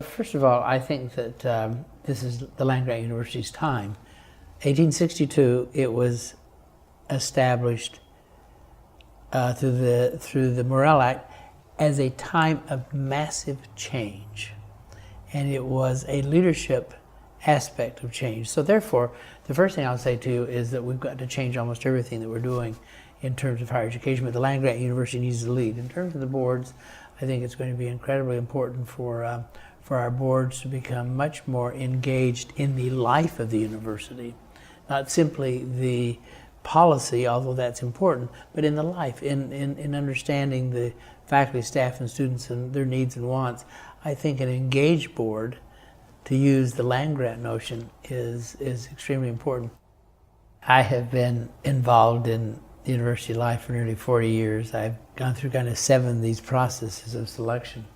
First of all, I think that this is the land-grant university's time. 1862, it was established through the Morrill Act as a time of massive change, and it was a leadership aspect of change. So therefore, the first thing I'll say to you is that we've got to change almost everything that we're doing in terms of higher education, but the land-grant university needs to lead. In terms of the boards, I think it's going to be incredibly important for our boards to become much more engaged in the life of the university, not simply the policy, although that's important, but in the life, in understanding the faculty, staff, and students and their needs and wants. I think an engaged board, to use the land-grant notion, is extremely important. I have been involved in university life for nearly 40 years. I've gone through kind of 7 of these processes of selection.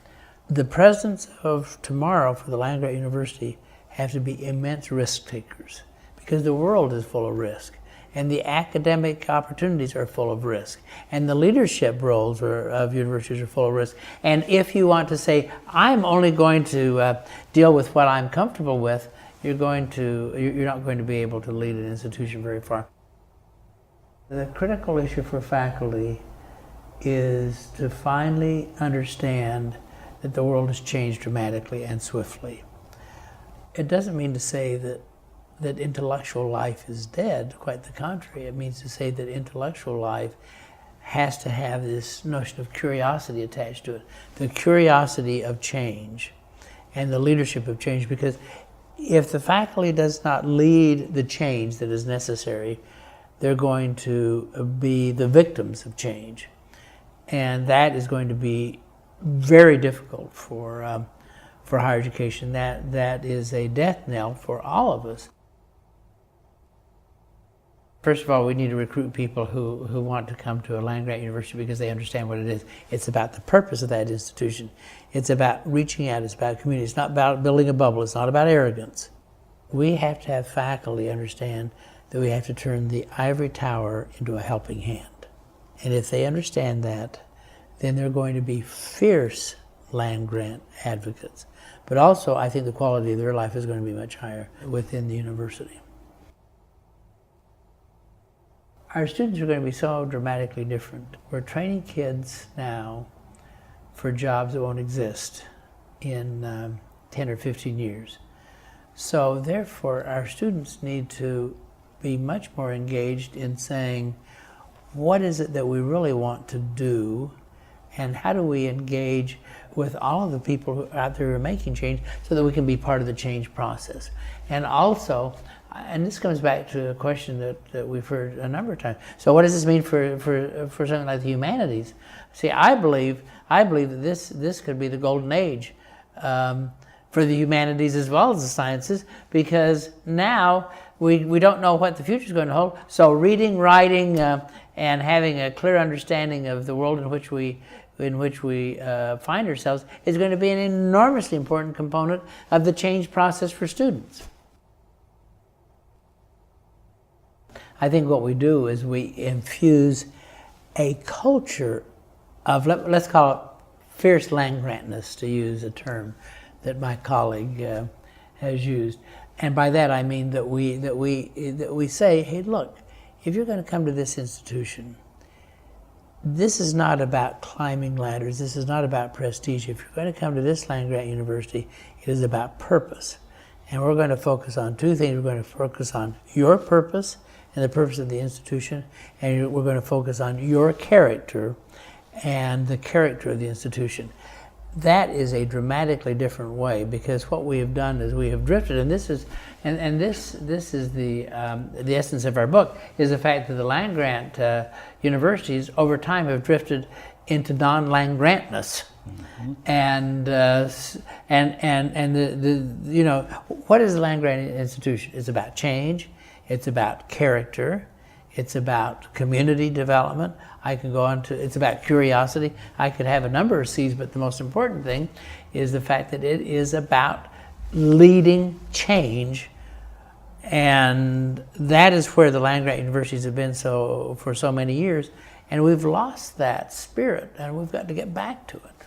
The presidents of tomorrow for the land-grant university have to be immense risk takers, because the world is full of risk, and the academic opportunities are full of risk, and the leadership roles of universities are full of risk. And if you want to say, I'm only going to deal with what I'm comfortable with, you're not going to be able to lead an institution very far. The critical issue for faculty is to finally understand that the world has changed dramatically and swiftly. It doesn't mean to say that intellectual life is dead, quite the contrary. It means to say that intellectual life has to have this notion of curiosity attached to it, the curiosity of change and the leadership of change, because if the faculty does not lead the change that is necessary, they're going to be the victims of change. And that is going to be very difficult for higher education. That is a death knell for all of us. First of all, we need to recruit people who want to come to a land-grant university because they understand what it is. It's about the purpose of that institution. It's about reaching out. It's about community. It's not about building a bubble. It's not about arrogance. We have to have faculty understand that we have to turn the ivory tower into a helping hand. And if they understand that, then they're going to be fierce land-grant advocates. But also, I think the quality of their life is going to be much higher within the university. Our students are going to be so dramatically different. We're training kids now for jobs that won't exist in 10 or 15 years. So therefore, our students need to be much more engaged in saying, what is it that we really want to do, and how do we engage with all of the people who out there who are making change so that we can be part of the change process. And also, and this comes back to a question that we've heard a number of times. So what does this mean for something like the humanities? See, I believe that this could be the golden age for the humanities as well as the sciences, because now we don't know what the future is going to hold. So reading, writing, and having a clear understanding of the world in which we find ourselves is going to be an enormously important component of the change process for students. I think what we do is we infuse a culture of, let's call it fierce land-grantness, to use a term that my colleague has used. And by that I mean that we say, hey, look, if you're going to come to this institution, this is not about climbing ladders. This is not about prestige. If you're going to come to this land-grant university, it is about purpose. And we're going to focus on 2 things. We're going to focus on your purpose and the purpose of the institution, and we're going to focus on your character and the character of the institution. That is a dramatically different way, because what we have done is we have drifted, and this is the essence of our book, is the fact that the land-grant universities over time have drifted into non-land-grantness. Mm-hmm. And what is the land-grant institution? It's about change. It's about character. It's about community development. I can go on to, it's about curiosity. I could have a number of C's, but the most important thing is the fact that it is about leading change. And that is where the land-grant universities have been for so many years. And we've lost that spirit, and we've got to get back to it.